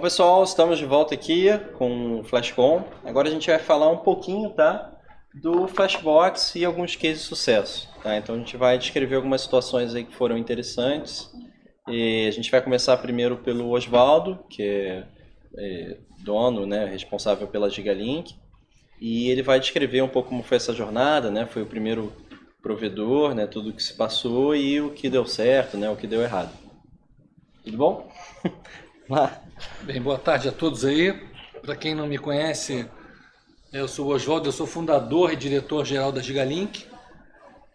Bom, pessoal, estamos de volta aqui com o Flashcom. Agora a gente vai falar um pouquinho, tá, do Flashbox e alguns cases de sucesso, tá? Então a gente vai descrever algumas situações aí que foram interessantes. E a gente vai começar primeiro pelo Osvaldo, que é dono, né, responsável pela Gigalink. E ele vai descrever um pouco como foi essa jornada, né? Foi o primeiro provedor, né, tudo que se passou e o que deu certo, né, o que deu errado. Tudo bom? Lá. Bem, boa tarde a todos aí. Para quem não me conhece, eu sou o Osvaldo, eu sou fundador e diretor-geral da Gigalink.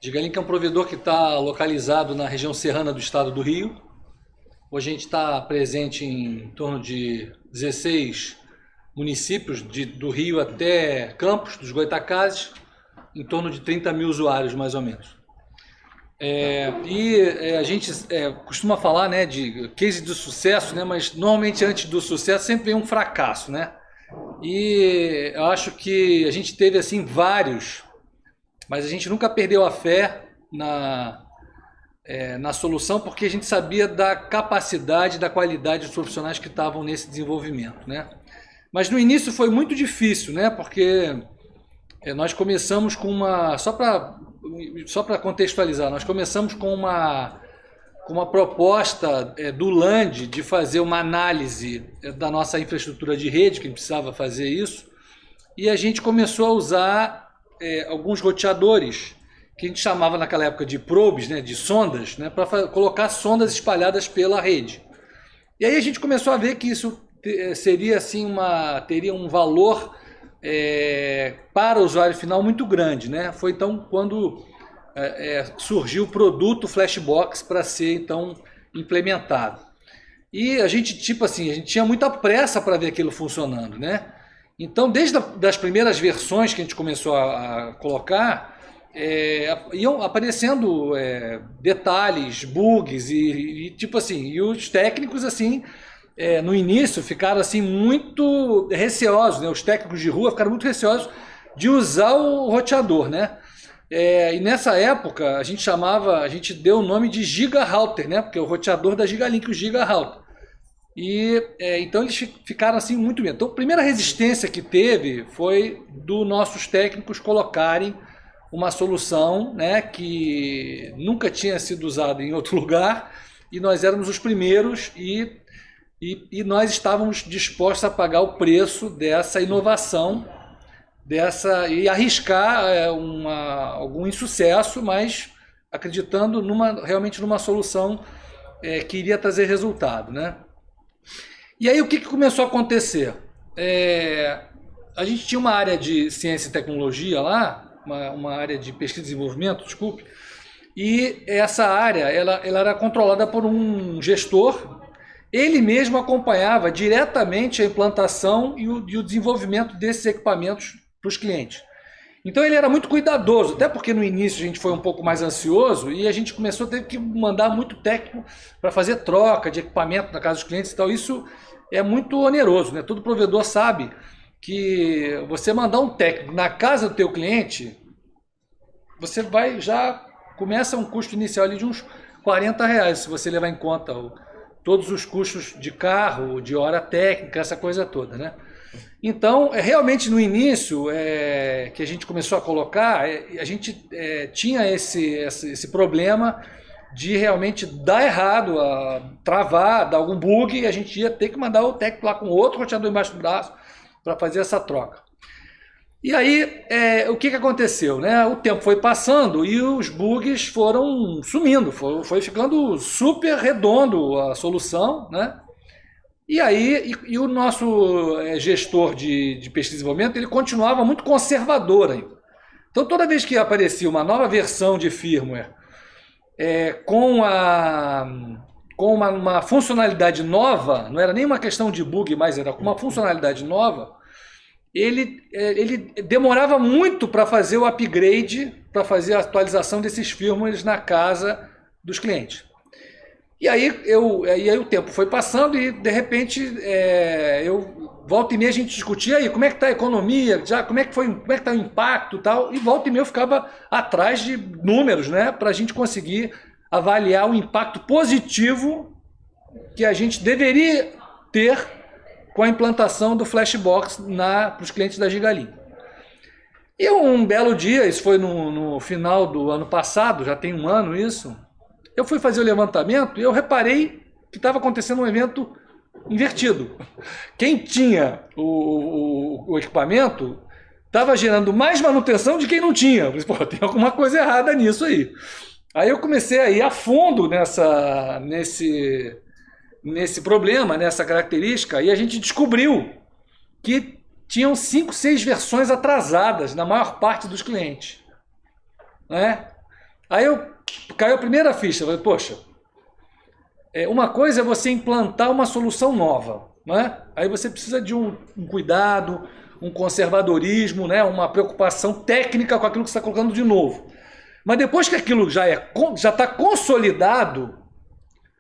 Gigalink é um provedor que está localizado na região serrana do estado do Rio. Hoje a gente está presente em torno de 16 municípios, do Rio até Campos, dos Goytacazes, em torno de 30 mil usuários, mais ou menos. A gente costuma falar, né, de case de sucesso, né, mas normalmente antes do sucesso sempre vem um fracasso, né? E eu acho que a gente teve assim vários, mas a gente nunca perdeu a fé na solução, porque a gente sabia da capacidade, da qualidade dos profissionais que estavam nesse desenvolvimento, né? Mas no início foi muito difícil, né? Porque nós começamos com uma... Só para contextualizar, nós começamos com uma proposta do LAND de fazer uma análise da nossa infraestrutura de rede, que a gente precisava fazer isso, e a gente começou a usar alguns roteadores, que a gente chamava naquela época de probes, né, de sondas, né, para colocar sondas espalhadas pela rede. E aí a gente começou a ver que isso seria assim teria um valor para o usuário final muito grande, né? Foi então quando surgiu o produto Flashbox para ser então implementado. E a gente tinha muita pressa para ver aquilo funcionando, né? Então desde das primeiras versões que a gente começou a colocar, iam aparecendo detalhes, bugs e os técnicos assim no início ficaram assim muito receosos, né? Os técnicos de rua ficaram muito receosos de usar o roteador, né? E nessa época a gente deu o nome de Giga Router, né? Porque é o roteador da Gigalink, o Giga Router. Então eles ficaram assim muito medo. Então a primeira resistência que teve foi dos nossos técnicos colocarem uma solução, né, que nunca tinha sido usada em outro lugar, e nós éramos os primeiros e nós estávamos dispostos a pagar o preço dessa inovação, e arriscar algum insucesso, mas acreditando realmente numa solução que iria trazer resultado, né? E aí o que começou a acontecer? A gente tinha uma área de ciência e tecnologia lá, uma área de pesquisa e desenvolvimento, desculpe, e essa área ela era controlada por um gestor. Ele mesmo acompanhava diretamente a implantação e o desenvolvimento desses equipamentos para os clientes. Então ele era muito cuidadoso, até porque no início a gente foi um pouco mais ansioso e a gente começou a ter que mandar muito técnico para fazer troca de equipamento na casa dos clientes e tal. Isso é muito oneroso, né? Todo provedor sabe que você mandar um técnico na casa do teu cliente, você começa um custo inicial ali de uns R$40, se você levar em conta todos os custos de carro, de hora técnica, essa coisa toda, né? Então, realmente no início que a gente começou a colocar, a gente tinha esse problema de realmente dar errado, travar, dar algum bug, e a gente ia ter que mandar o técnico lá com outro roteador embaixo do braço para fazer essa troca. E aí, o que aconteceu, né? O tempo foi passando e os bugs foram sumindo, foi ficando super redondo a solução, né? E aí, o nosso gestor de pesquisa e desenvolvimento, ele continuava muito conservador ainda. Então, toda vez que aparecia uma nova versão de firmware com uma funcionalidade nova, não era nem uma questão de bug, mas era com uma funcionalidade nova, ele demorava muito para fazer o upgrade, para fazer a atualização desses firmwares na casa dos clientes. E aí o tempo foi passando e de repente volta e meia a gente discutia aí como é que está a economia, como é que está o impacto e tal, e volta e meia eu ficava atrás de números, né, para a gente conseguir avaliar o impacto positivo que a gente deveria ter com a implantação do Flashbox para os clientes da Gigalink. E um belo dia, isso foi no final do ano passado, já tem um ano isso, eu fui fazer o levantamento e eu reparei que estava acontecendo um evento invertido. Quem tinha o equipamento estava gerando mais manutenção de quem não tinha. Eu falei, pô, tem alguma coisa errada nisso aí. Aí eu comecei a ir a fundo nesse problema, nessa característica, e a gente descobriu que tinham 5, 6 versões atrasadas na maior parte dos clientes. Né? Aí caiu a primeira ficha. Eu falei, poxa, uma coisa é você implantar uma solução nova. Né? Aí você precisa de um cuidado, um conservadorismo, né? Uma preocupação técnica com aquilo que você está colocando de novo. Mas depois que aquilo já está consolidado,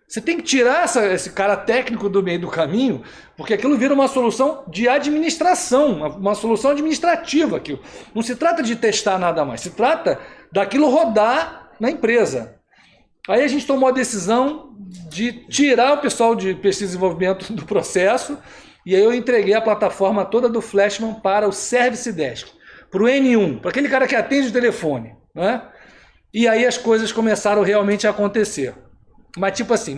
você tem que tirar esse cara técnico do meio do caminho, porque aquilo vira uma solução de administração, uma solução administrativa. Aquilo. Não se trata de testar nada mais, se trata daquilo rodar na empresa. Aí a gente tomou a decisão de tirar o pessoal de pesquisa e desenvolvimento do processo, e aí eu entreguei a plataforma toda do Flashman para o Service Desk, para o N1, para aquele cara que atende o telefone. Né? E aí as coisas começaram realmente a acontecer. Mas tipo assim,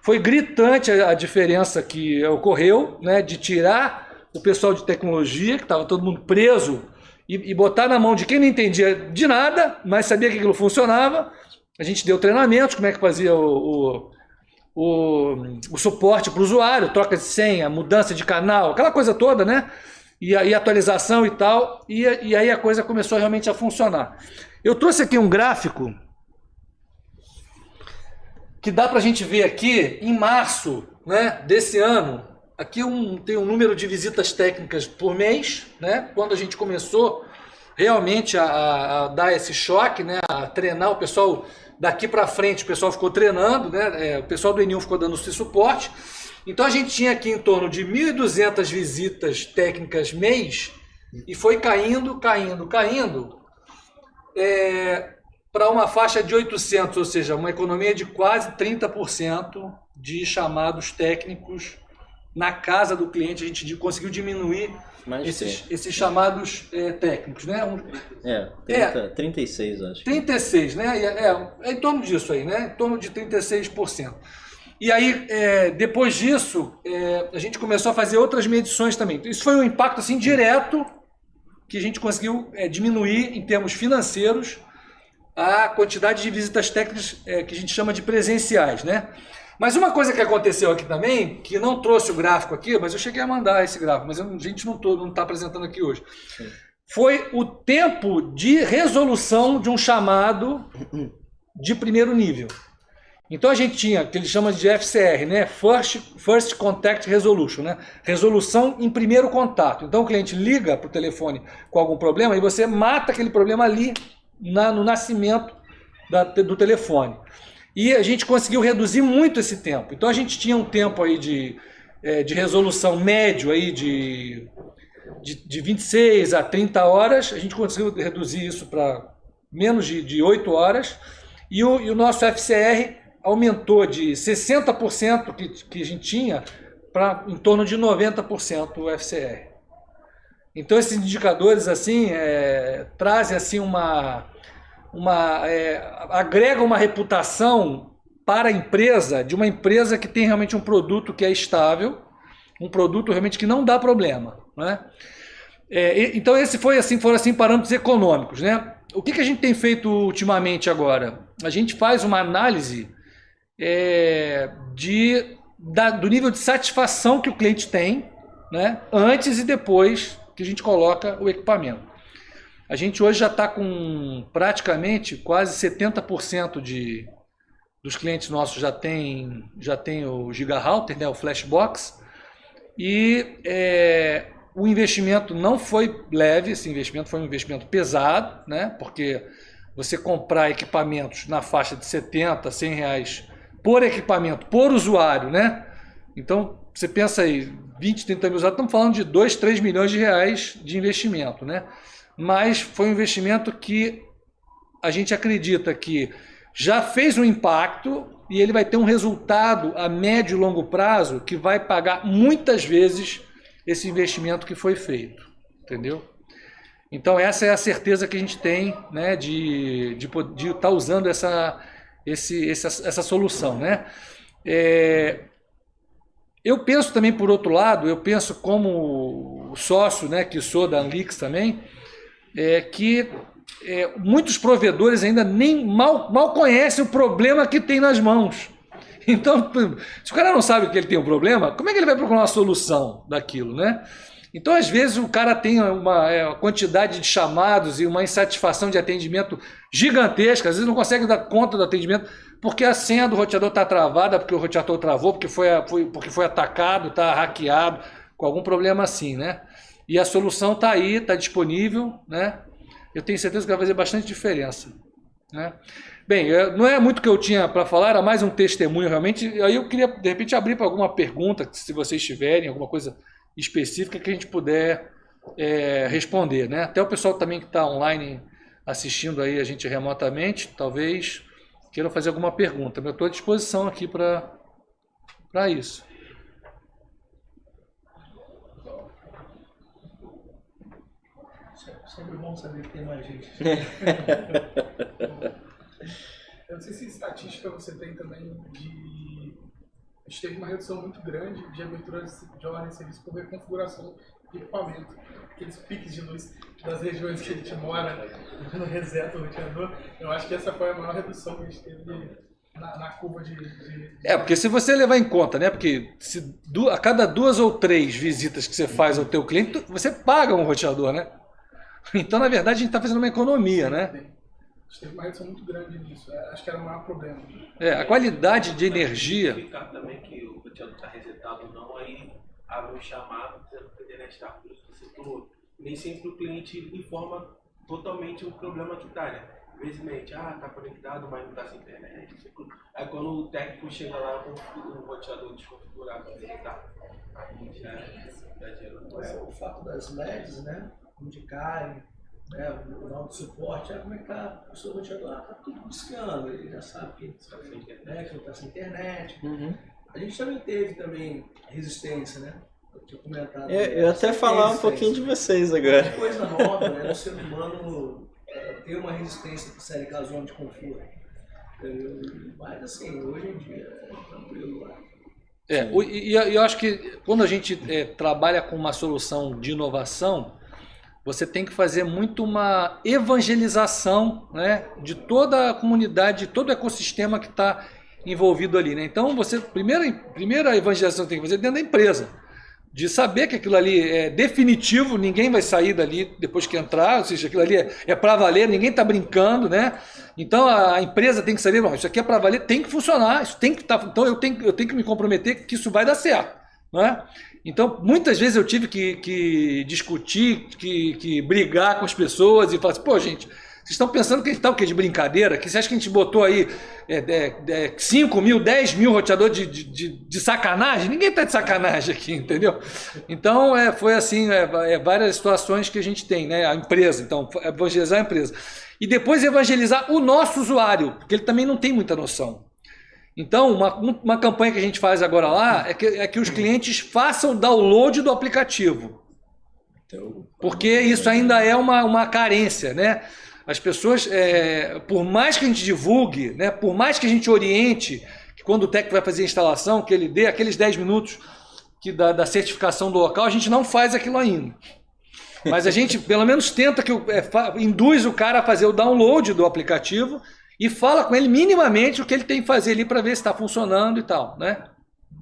foi gritante a diferença que ocorreu, né, de tirar o pessoal de tecnologia, que estava todo mundo preso, e botar na mão de quem não entendia de nada, mas sabia que aquilo funcionava. A gente deu treinamentos, como é que fazia o suporte para o usuário, troca de senha, mudança de canal, aquela coisa toda, né? E atualização e tal, e aí a coisa começou realmente a funcionar. Eu trouxe aqui um gráfico que dá para a gente ver aqui, em março, né, desse ano, aqui tem um número de visitas técnicas por mês, né, quando a gente começou realmente a dar esse choque, né, a treinar o pessoal daqui para frente, o pessoal ficou treinando, né, o pessoal do N1 ficou dando esse suporte. Então a gente tinha aqui em torno de 1.200 visitas técnicas mês e foi caindo, para uma faixa de 800, ou seja, uma economia de quase 30% de chamados na casa do cliente. A gente conseguiu diminuir esses chamados técnicos, né? 36, acho. 36, né? É em torno disso aí, né? Em torno de 36%. E aí, depois disso, a gente começou a fazer outras medições também. Isso foi um impacto assim direto que a gente conseguiu diminuir em termos financeiros a quantidade de visitas técnicas que a gente chama de presenciais, né? Mas uma coisa que aconteceu aqui também, que não trouxe o gráfico aqui, mas eu cheguei a mandar esse gráfico, mas a gente não está apresentando aqui hoje, sim, foi o tempo de resolução de um chamado de primeiro nível. Então a gente tinha, que eles chamam de FCR, né? First Contact Resolution, né? Resolução em primeiro contato. Então o cliente liga para o telefone com algum problema e você mata aquele problema ali no nascimento do telefone. E a gente conseguiu reduzir muito esse tempo. Então a gente tinha um tempo aí de resolução médio aí de 26 a 30 horas, a gente conseguiu reduzir isso para menos de 8 horas, e o nosso FCR aumentou de 60% que a gente tinha para em torno de 90% o FCR. Então esses indicadores assim trazem assim agrega uma reputação para a empresa, de uma empresa que tem realmente um produto que é estável, um produto realmente que não dá problema, né? Então foram assim parâmetros econômicos, né? O que a gente tem feito ultimamente agora? A gente faz uma análise do nível de satisfação que o cliente tem, né, antes e depois que a gente coloca o equipamento. A gente hoje já está com praticamente quase 70% dos clientes nossos já tem o GigaRouter, né, o Flashbox, e o investimento não foi leve, esse investimento foi um investimento pesado, né, porque você comprar equipamentos na faixa de 70, 100 reais por equipamento, por usuário, né? Então, você pensa aí, 20, 30 mil usuários, estamos falando de 2, 3 milhões de reais de investimento, né? Mas foi um investimento que a gente acredita que já fez um impacto e ele vai ter um resultado a médio e longo prazo que vai pagar muitas vezes esse investimento que foi feito, entendeu? Então essa é a certeza que a gente tem, né, de estar usando essa solução, né? Eu penso também, por outro lado, eu penso como sócio, né, que sou da Anlix também, que muitos provedores ainda nem mal conhecem o problema que tem nas mãos. Então, se o cara não sabe que ele tem um problema, como é que ele vai procurar uma solução daquilo, né? Então, às vezes, o cara tem uma quantidade de chamados e uma insatisfação de atendimento gigantesca, às vezes não consegue dar conta do atendimento, porque a senha do roteador está travada, porque o roteador travou, porque foi atacado, está hackeado, com algum problema assim, né? E a solução está aí, está disponível, né? Eu tenho certeza que vai fazer bastante diferença, né? Bem, não é muito o que eu tinha para falar, era mais um testemunho realmente. Aí eu queria, de repente, abrir para alguma pergunta, se vocês tiverem alguma coisa específica que a gente puder responder, né? Até o pessoal também que está online assistindo aí a gente remotamente, talvez queiram fazer alguma pergunta. Eu estou à disposição aqui para isso. Sempre bom saber que tem mais gente. Eu não sei se estatística você tem também a gente teve uma redução muito grande de abertura de ordem de serviço por reconfiguração de equipamento. Aqueles piques de luz das regiões que a gente mora, no reseta o roteador. Eu acho que essa foi a maior redução que a gente teve na curva de... Porque se você levar em conta, né? Porque a cada 2 ou 3 visitas que você faz ao teu cliente, você paga um roteador, né? Então, na verdade, a gente está fazendo uma economia, né? A gente teve uma redução muito grande nisso. Acho que era o maior problema. A qualidade de energia... Verificar também que o roteador está resetado ou não, aí abre um chamado dizendo que poderia estar. Por isso que você falou, nem sempre o cliente informa totalmente o problema que está, né? Infelizmente, está conectado, mas não está sem internet. Aí quando o técnico chega lá com o roteador desconfigurado, aí já gerou. O fato das LEDs, né? Onde cai, né, o nó de suporte, como é que tá o seu roteador? Tá tudo buscando, ele já sabe que não está sem internet. Uhum. A gente também teve resistência, né? Eu tinha comentado. Eu até falar um pouquinho de vocês agora. É coisa nova, né? O ser humano ter uma resistência para série com a zona de conforto. Mas assim, hoje em dia é tranquilo lá. E eu acho que quando a gente trabalha com uma solução de inovação, você tem que fazer muito uma evangelização, né, de toda a comunidade, de todo o ecossistema que está envolvido ali, né? Então, primeira evangelização que tem que fazer dentro da empresa, de saber que aquilo ali é definitivo, ninguém vai sair dali depois que entrar, ou seja, aquilo ali é para valer, ninguém está brincando, né? Então a empresa tem que saber, bom, isso aqui é para valer, tem que funcionar, isso tem que estar, então eu tenho que me comprometer que isso vai dar certo, né? Então, muitas vezes eu tive que discutir, que brigar com as pessoas e falar assim, pô, gente, vocês estão pensando que a gente está o quê? De brincadeira? Que você acha que a gente botou aí 5 mil, 10 mil roteadores de sacanagem? Ninguém está de sacanagem aqui, entendeu? Então, foi assim, várias situações que a gente tem, né? A empresa, então, evangelizar a empresa. E depois evangelizar o nosso usuário, porque ele também não tem muita noção. Então, uma campanha que a gente faz agora lá é que os clientes façam download do aplicativo. Porque isso ainda é uma carência, né? As pessoas, por mais que a gente divulgue, né, por mais que a gente oriente, que quando o técnico vai fazer a instalação, que ele dê aqueles 10 minutos da certificação do local, a gente não faz aquilo ainda. Mas a gente, pelo menos, tenta induz o cara a fazer o download do aplicativo e fala com ele minimamente o que ele tem que fazer ali para ver se está funcionando e tal, né?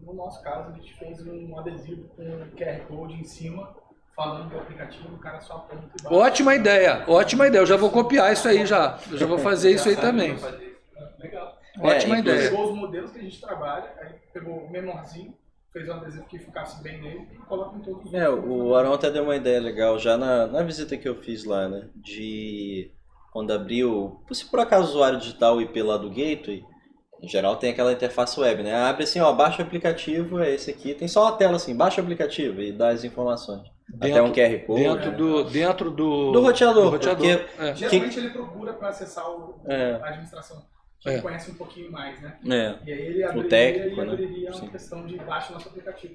No nosso caso, a gente fez um adesivo com QR Code em cima, falando do aplicativo, o cara só aponta e baixa. Ótima ideia. Eu já vou copiar isso aí já. Eu já vou fazer isso aí também. Legal. Ótima ideia. Pegou os modelos que a gente trabalha, aí pegou o menorzinho, fez um adesivo que ficasse bem nele e coloca em todos os o Arão até deu uma ideia legal já na visita que eu fiz lá, né? De quando abriu, se por acaso o usuário digitar o IP lá do gateway, em geral tem aquela interface web, né? Abre assim, baixa o aplicativo, é esse aqui, tem só uma tela assim, baixa o aplicativo e dá as informações. Até um QR Code. Dentro do roteador. Geralmente ele procura para acessar a administração. que conhece um pouquinho mais, né? É. E aí ele abriria, O técnico, né? abriria Sim. uma questão de baixo nosso aplicativo.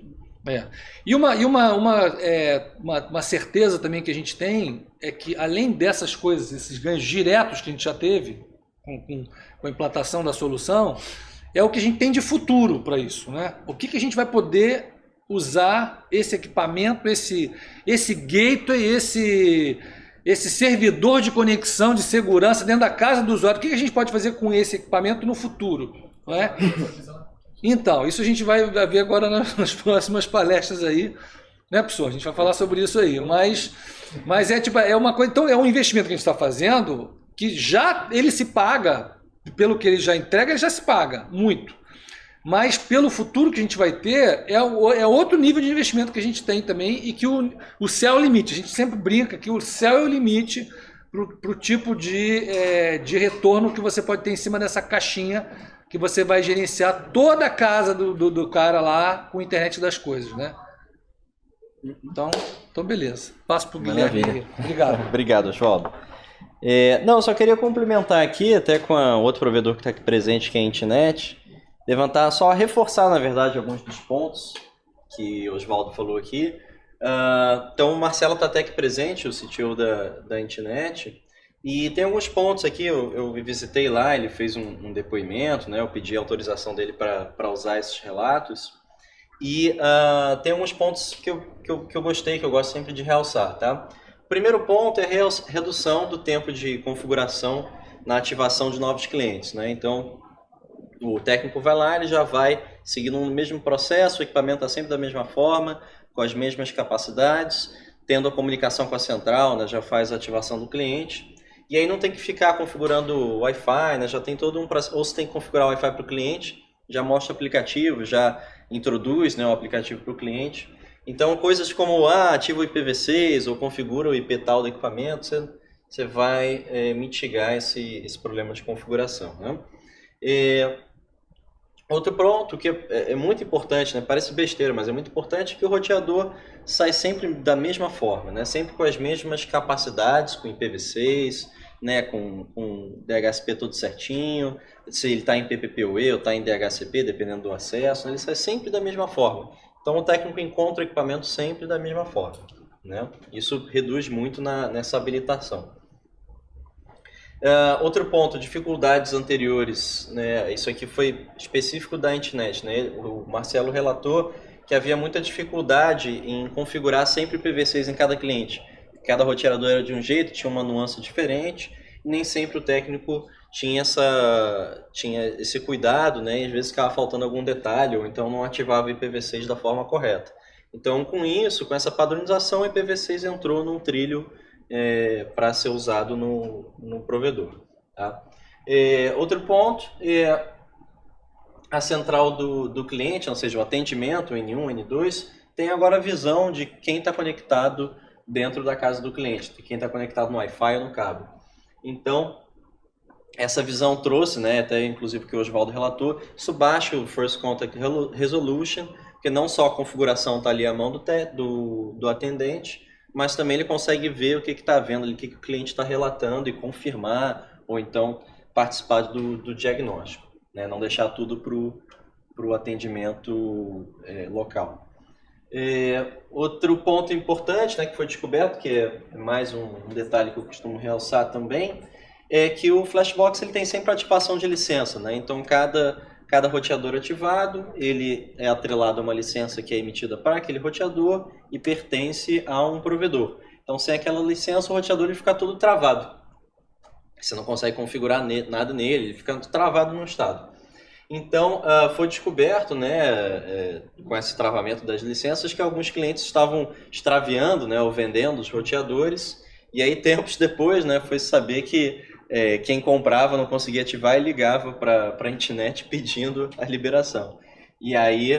E uma certeza também que a gente tem é que, além dessas coisas, esses ganhos diretos que a gente já teve com a implantação da solução, é o que a gente tem de futuro para isso, né? O que a gente vai poder usar esse equipamento, esse gateway, esse servidor de conexão de segurança dentro da casa do usuário. O que a gente pode fazer com esse equipamento no futuro, não é? Então, isso a gente vai ver agora nas próximas palestras aí, né, professor? A gente vai falar sobre isso aí, mas é uma coisa, então é um investimento que a gente está fazendo que já ele se paga, pelo que ele já entrega, ele já se paga muito. Mas pelo futuro que a gente vai ter, é outro nível de investimento que a gente tem também e que o céu é o limite. A gente sempre brinca que o céu é o limite para o tipo de retorno que você pode ter em cima dessa caixinha que você vai gerenciar toda a casa do cara lá com a internet das coisas, né? Então beleza. Passo para o Guilherme. Obrigado. Obrigado, Oswaldo. Não, só queria complementar aqui, até com outro provedor que está aqui presente, que é a Intnet, só reforçar, na verdade, alguns dos pontos que o Oswaldo falou aqui. Então, o Marcelo está até aqui presente, o CTO da Intnet, e tem alguns pontos aqui, eu visitei lá, ele fez um depoimento, né, eu pedi a autorização dele para usar esses relatos, e tem alguns pontos que eu gostei, que eu gosto sempre de realçar, tá? O primeiro ponto é a redução do tempo de configuração na ativação de novos clientes, né? Então, o técnico vai lá, ele já vai seguindo o mesmo processo, o equipamento está sempre da mesma forma, com as mesmas capacidades, tendo a comunicação com a central, né, já faz a ativação do cliente. E aí não tem que ficar configurando o Wi-Fi, né, já tem todo um processo. Ou você tem que configurar o Wi-Fi para o cliente, já mostra o aplicativo, já introduz, né, o aplicativo para o cliente. Então, coisas como ativa o IPv6 ou configura o IP tal do equipamento, você vai mitigar esse problema de configuração, né? Outro ponto que é muito importante, né? Parece besteira, mas é muito importante, que o roteador sai sempre da mesma forma, né? Sempre com as mesmas capacidades, com IPv6, né? com DHCP tudo certinho, se ele está em PPPoE ou está em DHCP, dependendo do acesso, ele sai sempre da mesma forma. Então o técnico encontra o equipamento sempre da mesma forma, né? Isso reduz muito nessa habilitação. Outro ponto, dificuldades anteriores, né? Isso aqui foi específico da Intnet, né? O Marcelo relatou que havia muita dificuldade em configurar sempre o IPv6 em cada cliente. Cada roteador era de um jeito, tinha uma nuance diferente, e nem sempre o técnico tinha esse cuidado, né? E às vezes ficava faltando algum detalhe, ou então não ativava o IPv6 da forma correta. Então, com isso, com essa padronização, o IPv6 entrou num trilho para ser usado no provedor. Tá? Outro ponto é a central do cliente, ou seja, o atendimento, o N1, N2, tem agora a visão de quem está conectado dentro da casa do cliente, de quem está conectado no Wi-Fi ou no cabo. Então, essa visão trouxe, né, até inclusive que o Oswaldo relatou, isso baixa o First Contact Resolution, porque não só a configuração está ali à mão do atendente, mas também ele consegue ver o que está vendo ali, o que o cliente está relatando e confirmar, ou então participar do diagnóstico, né? Não deixar tudo para o atendimento local. Outro ponto importante, né, que foi descoberto, que é mais um detalhe que eu costumo realçar também, é que o Flashbox ele tem sempre ativação de licença, né? Então cada roteador ativado, ele é atrelado a uma licença que é emitida para aquele roteador e pertence a um provedor. Então, sem aquela licença, o roteador ele fica todo travado. Você não consegue configurar nada nele, ele fica travado no estado. Então, foi descoberto, né, com esse travamento das licenças, que alguns clientes estavam extraviando, né, ou vendendo os roteadores. E aí, tempos depois, né, foi saber que quem comprava não conseguia ativar e ligava para a Intnet pedindo a liberação. E aí,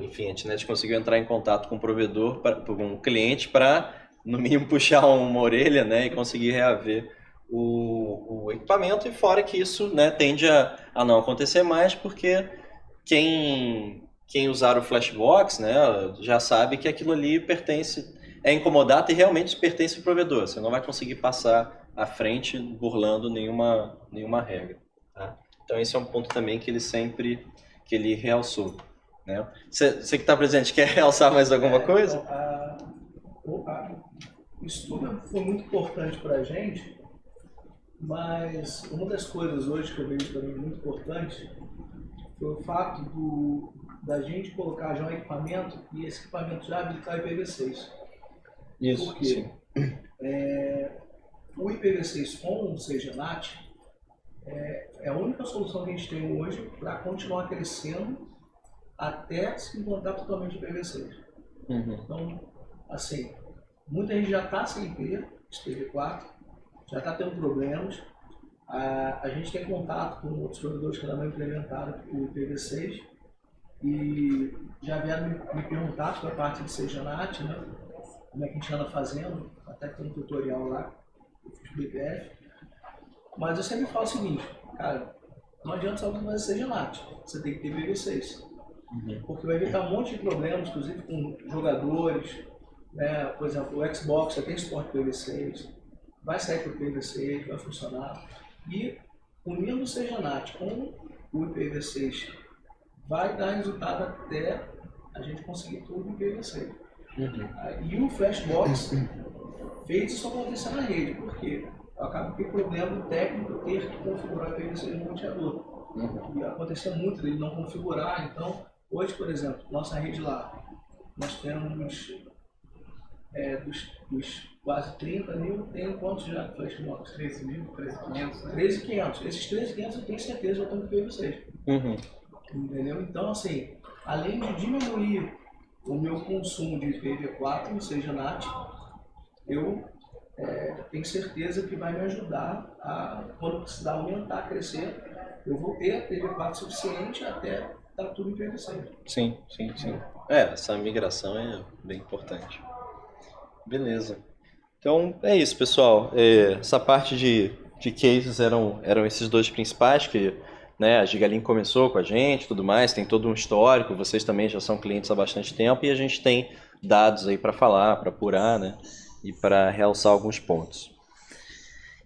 enfim, a Intnet conseguiu entrar em contato com o provedor, com o cliente, para, no mínimo, puxar uma orelha, né, e conseguir reaver o equipamento. E fora que isso, né, tende a não acontecer mais, porque quem usar o Flashbox, né, já sabe que aquilo ali é incomodado e realmente pertence ao provedor. Você não vai conseguir passar à frente burlando nenhuma regra. tá? Então esse é um ponto também que ele realçou, né? Você que está presente, quer realçar mais alguma coisa? O estudo foi muito importante para a gente, mas uma das coisas hoje que eu vejo também muito importante foi o fato da gente colocar já um equipamento e esse equipamento já habilitar IPv6. Isso, Por quê? sim. O IPv6 com o CGNAT é a única solução que a gente tem hoje para continuar crescendo até se implantar totalmente o IPv6. Então, assim, muita gente já está sem IP, IPv4, já está tendo problemas. A gente tem contato com outros provedores que ainda não implementaram o IPv6 e já vieram me perguntar sobre a parte de CGNAT, né? Como é que a gente anda fazendo, até tem um tutorial lá, eu fiz BPF. Mas eu sempre falo o seguinte, cara, não adianta só você fazer CGNAT, você tem que ter IPv6. Porque vai evitar um monte de problemas, inclusive com jogadores, né? Por exemplo, o Xbox já tem suporte IPv6, vai sair para o IPv6, vai funcionar. E unindo o CGNAT com o IPv6 vai dar resultado até a gente conseguir tudo em IPv6. E o Flashbox fez isso acontecer na rede, porque acaba que tem problema técnico ter que configurar o IPv6 no roteador. E acontecia muito dele não configurar, então hoje, por exemplo, nossa rede lá, nós temos dos quase 30 mil, tem quantos já Flashbox? 13 mil, 13.500, né? 13.500. Esses 13.500 eu tenho certeza já estão no IPv6. Entendeu? Então, assim, além de diminuir o meu consumo de IPv4 no CGNAT, eu tenho certeza que vai me ajudar a, quando precisar aumentar, crescer, eu vou ter IPv4 suficiente até estar tudo em IPv6. Sim. Essa migração é bem importante. Beleza. Então é isso, pessoal. Essa parte de cases eram esses dois principais que, né, a Gigalink começou com a gente, tudo mais, tem todo um histórico, vocês também já são clientes há bastante tempo e a gente tem dados aí para falar, para apurar, né, e para realçar alguns pontos.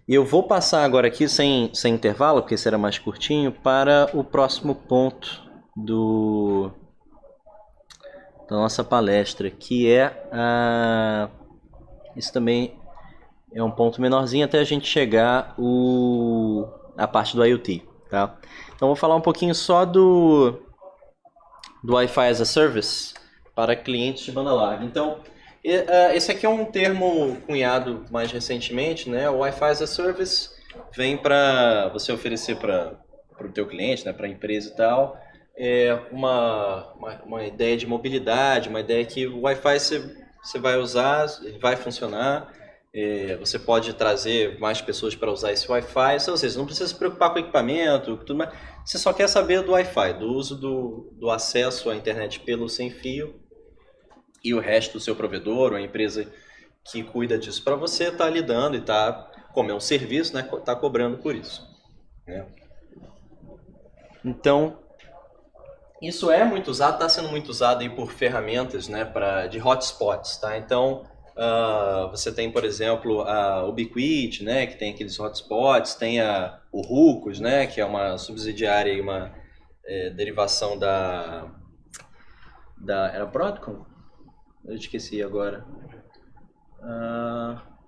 E eu vou passar agora aqui sem intervalo, porque será mais curtinho, para o próximo ponto da nossa palestra, que é isso também é um ponto menorzinho até a gente chegar a parte do IoT, tá? Então vou falar um pouquinho só do Wi-Fi as a Service para clientes de banda larga. Então, esse aqui é um termo cunhado mais recentemente, né? O Wi-Fi as a Service vem para você oferecer para o teu cliente, né? Para a empresa e tal, uma ideia de mobilidade, uma ideia que o Wi-Fi você vai usar, ele vai funcionar. Você pode trazer mais pessoas para usar esse Wi-Fi, ou seja, não precisa se preocupar com o equipamento, tudo mais. Você só quer saber do Wi-Fi, do uso do acesso à internet pelo sem fio, e o resto do seu provedor, ou a empresa que cuida disso para você, está lidando e está, como é um serviço, né, está cobrando por isso, né? Então, isso é muito usado, está sendo muito usado aí por ferramentas, né, de hotspots, tá? Então, você tem, por exemplo, a Ubiquiti, né, que tem aqueles hotspots, tem o Ruckus, né, que é uma subsidiária e uma derivação da era Broadcom? Eu esqueci agora.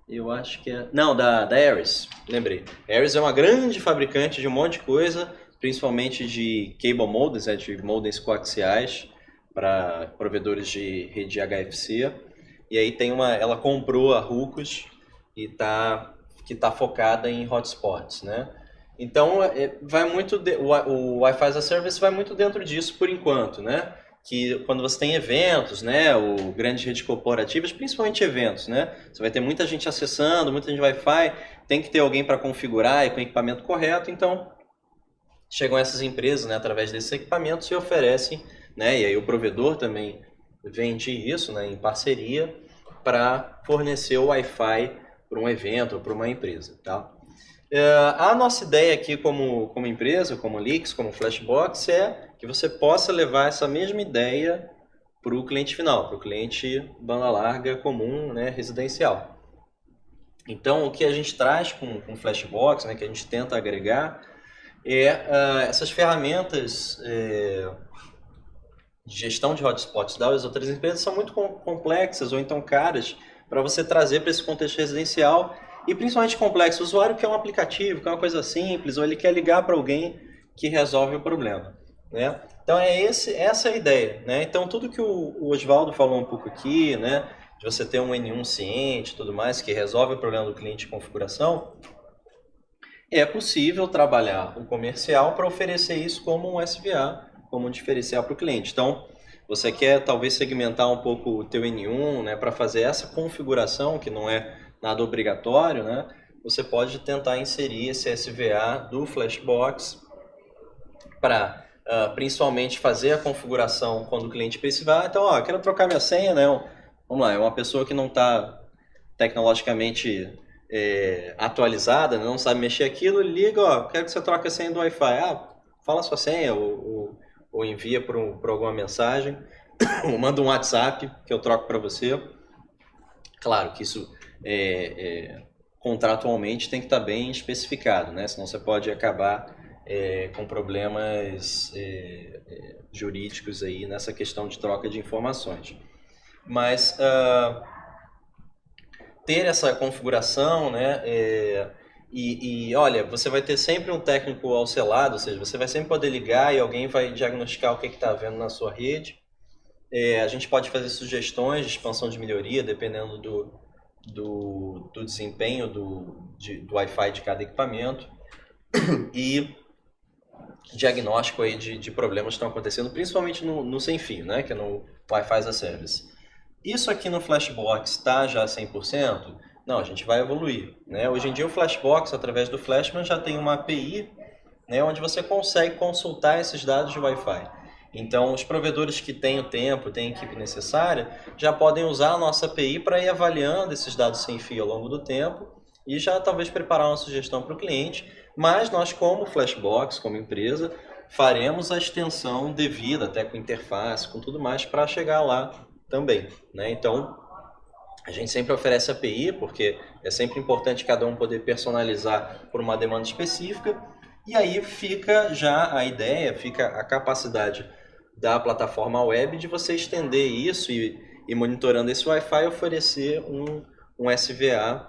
Eu acho que não, da Ares, lembrei. A Ares é uma grande fabricante de um monte de coisa, principalmente de cable modems, né, de modems coaxiais para provedores de rede HFC. E aí ela comprou a Ruckus e que tá focada em hotspots, né? Então vai muito o Wi-Fi as a Service vai muito dentro disso por enquanto, né? Que quando você tem eventos, né, ou grandes redes corporativas, principalmente eventos, né? Você vai ter muita gente acessando, muita gente Wi-Fi, tem que ter alguém para configurar e com o equipamento correto, então chegam essas empresas, né, através desses equipamentos e oferecem, né, e aí o provedor também vende isso, né, em parceria para fornecer o Wi-Fi para um evento ou para uma empresa, tá? A nossa ideia aqui como empresa, como Leaks, como Flashbox, é que você possa levar essa mesma ideia para o cliente final, para o cliente banda larga comum, né, residencial. Então, o que a gente traz com Flashbox, né, que a gente tenta agregar, essas ferramentas de gestão de hotspots das outras empresas são muito complexas ou então caras para você trazer para esse contexto residencial e principalmente complexo. O usuário quer um aplicativo, quer uma coisa simples, ou ele quer ligar para alguém que resolve o problema, né? Então essa é a ideia, né? Então tudo que o Osvaldo falou um pouco aqui, né, de você ter um N1 ciente e tudo mais, que resolve o problema do cliente de configuração, é possível trabalhar o comercial para oferecer isso como um SVA, como um diferencial para o cliente. Então, você quer talvez segmentar um pouco o teu N1, né, para fazer essa configuração, que não é nada obrigatório, né? Você pode tentar inserir esse SVA do Flashbox para principalmente fazer a configuração quando o cliente precisar. Então, ó, eu quero trocar minha senha, né? Vamos lá, é uma pessoa que não está tecnologicamente atualizada, não sabe mexer aquilo, liga, ó, quero que você troque a senha do Wi-Fi. Fala a sua senha ou envia por alguma mensagem, ou manda um WhatsApp que eu troco para você. Claro que isso contratualmente tem que estar bem especificado, né? Senão você pode acabar com problemas jurídicos aí nessa questão de troca de informações. Mas ter essa configuração, né, olha, você vai ter sempre um técnico ao seu lado, ou seja, você vai sempre poder ligar e alguém vai diagnosticar o que está havendo na sua rede. A gente pode fazer sugestões de expansão de melhoria, dependendo do desempenho do Wi-Fi de cada equipamento. E diagnóstico aí de problemas que estão acontecendo, principalmente no sem fio, né, que é no Wi-Fi as a Service. Isso aqui no Flashbox está já 100%? Não, a gente vai evoluir, né? Hoje em dia o Flashbox, através do Flashman, já tem uma API, né, onde você consegue consultar esses dados de Wi-Fi. Então, os provedores que têm o tempo, têm a equipe necessária, já podem usar a nossa API para ir avaliando esses dados sem fio ao longo do tempo e já talvez preparar uma sugestão para o cliente. Mas nós, como Flashbox, como empresa, faremos a extensão devida, até com interface, com tudo mais, para chegar lá também, né? Então, a gente sempre oferece API, porque é sempre importante cada um poder personalizar por uma demanda específica, e aí fica já a ideia, fica a capacidade da plataforma web de você estender isso e monitorando esse Wi-Fi, oferecer um SVA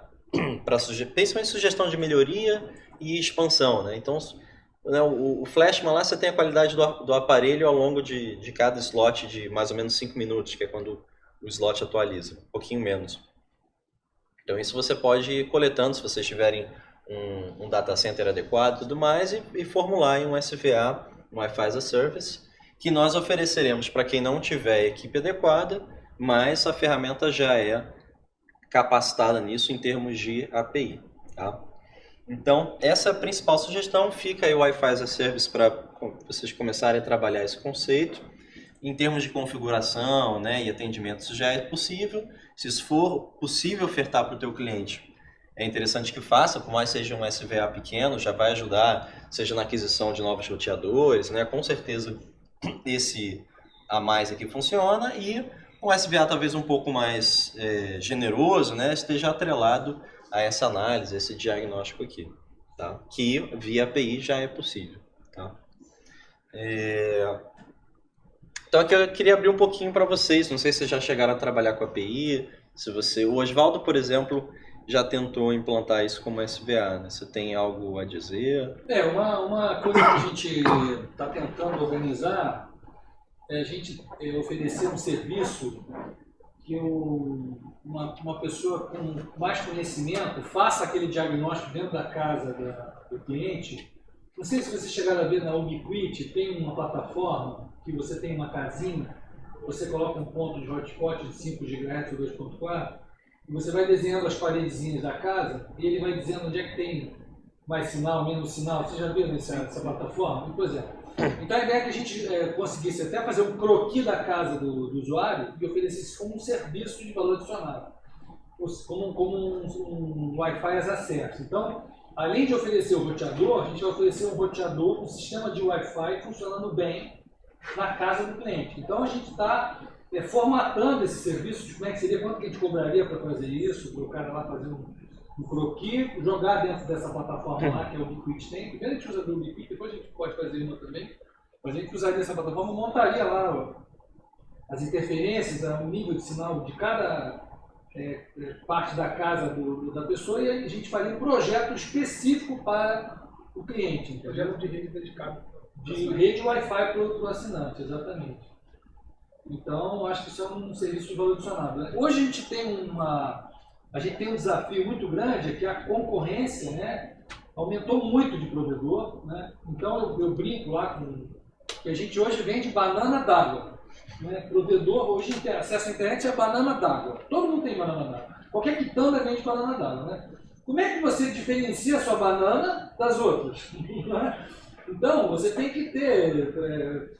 para principalmente sugestão de melhoria e expansão, né? Então, né, o Flashman lá você tem a qualidade do aparelho ao longo de cada slot de mais ou menos 5 minutos, que é quando o slot atualiza, um pouquinho menos. Então isso você pode ir coletando se vocês tiverem um data center adequado e tudo mais e formular em um SVA, um Wi-Fi as a Service, que nós ofereceremos para quem não tiver equipe adequada, mas a ferramenta já é capacitada nisso em termos de API, tá? Então, essa é a principal sugestão, fica aí o Wi-Fi as a Service para vocês começarem a trabalhar esse conceito. Em termos de configuração, né, e atendimento, isso já é possível. Se isso for possível ofertar para o teu cliente, é interessante que faça, por mais que seja um SVA pequeno, já vai ajudar, seja na aquisição de novos roteadores, né, com certeza esse a mais aqui funciona, e um SVA talvez um pouco mais generoso, né, esteja atrelado a essa análise, esse diagnóstico aqui, tá? Que via API já é possível, tá? Então aqui eu queria abrir um pouquinho para vocês, não sei se vocês já chegaram a trabalhar com API, o Osvaldo, por exemplo, já tentou implantar isso como SVA, né? Você tem algo a dizer? Uma coisa que a gente está tentando organizar é a gente oferecer um serviço que uma pessoa com mais conhecimento faça aquele diagnóstico dentro da casa do cliente. Não sei se vocês chegaram a ver na Ubiquiti, tem uma plataforma que você tem uma casinha, você coloca um ponto de hotspot de 5 GHz ou 2.4 e você vai desenhando as paredezinhas da casa e ele vai dizendo onde é que tem mais sinal, menos sinal. Vocês já viram essa plataforma? Pois é. Então a ideia é que a gente conseguisse até fazer um croquis da casa do usuário e oferecesse como um serviço de valor adicionado, como um Wi-Fi as a Service. Então, além de oferecer o roteador, a gente vai oferecer um roteador, um sistema de Wi-Fi funcionando bem na casa do cliente. Então a gente está formatando esse serviço de como é que seria, quanto que a gente cobraria para fazer isso, para o cara lá fazer no croquis, jogar dentro dessa plataforma lá, que é o Ubiquiti tem. Primeiro a gente usa do Ubiquiti, depois a gente pode fazer uma também. Mas a gente usaria essa plataforma, montaria lá as interferências, o nível de sinal de cada parte da casa da pessoa, e a gente faria um projeto específico para o cliente. Projeto de rede dedicado. De rede Wi-Fi para o assinante, exatamente. Então, acho que isso é um serviço de valor adicionado, né? Hoje a gente tem um desafio muito grande, é que a concorrência, né, aumentou muito de provedor, né? Então eu brinco lá que a gente hoje vende banana d'água, né? Provedor hoje tem acesso à internet é banana d'água. Todo mundo tem banana d'água. Qualquer quitanda vende banana d'água, né? Como é que você diferencia a sua banana das outras? Então, você tem que ter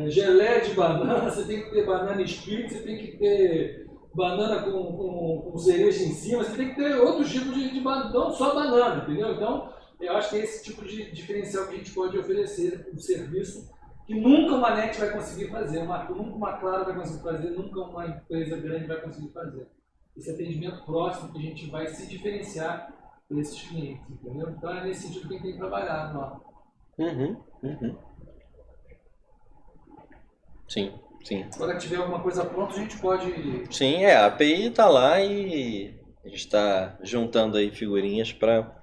gelé de banana, você tem que ter banana split, você tem que ter banana com cereja em cima, você tem que ter outros tipos de banana, não só banana, entendeu? Então, eu acho que é esse tipo de diferencial que a gente pode oferecer, um serviço que nunca uma NET vai conseguir fazer, nunca uma Claro vai conseguir fazer, nunca uma empresa grande vai conseguir fazer. Esse atendimento próximo que a gente vai se diferenciar para esses clientes, entendeu? Então é nesse sentido que a gente tem trabalhado lá. Sim, sim. Quando tiver alguma coisa pronta, a gente pode... Sim, a API está lá e a gente está juntando aí figurinhas para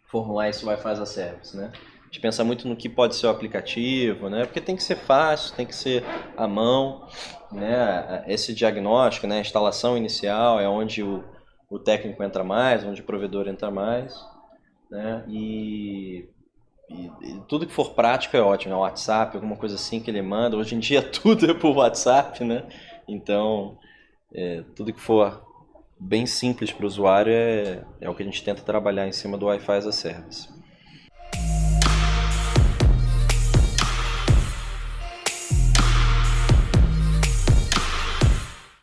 formular esse Wi-Fi as a Service, né? A gente pensa muito no que pode ser o aplicativo, né? Porque tem que ser fácil, tem que ser à mão, né? Esse diagnóstico, né? A instalação inicial é onde o técnico entra mais, onde o provedor entra mais, né? E tudo que for prático é ótimo, né? WhatsApp, alguma coisa assim que ele manda. Hoje em dia tudo é por WhatsApp, né? Então, tudo que for bem simples para o usuário é o que a gente tenta trabalhar em cima do Wi-Fi as a Service.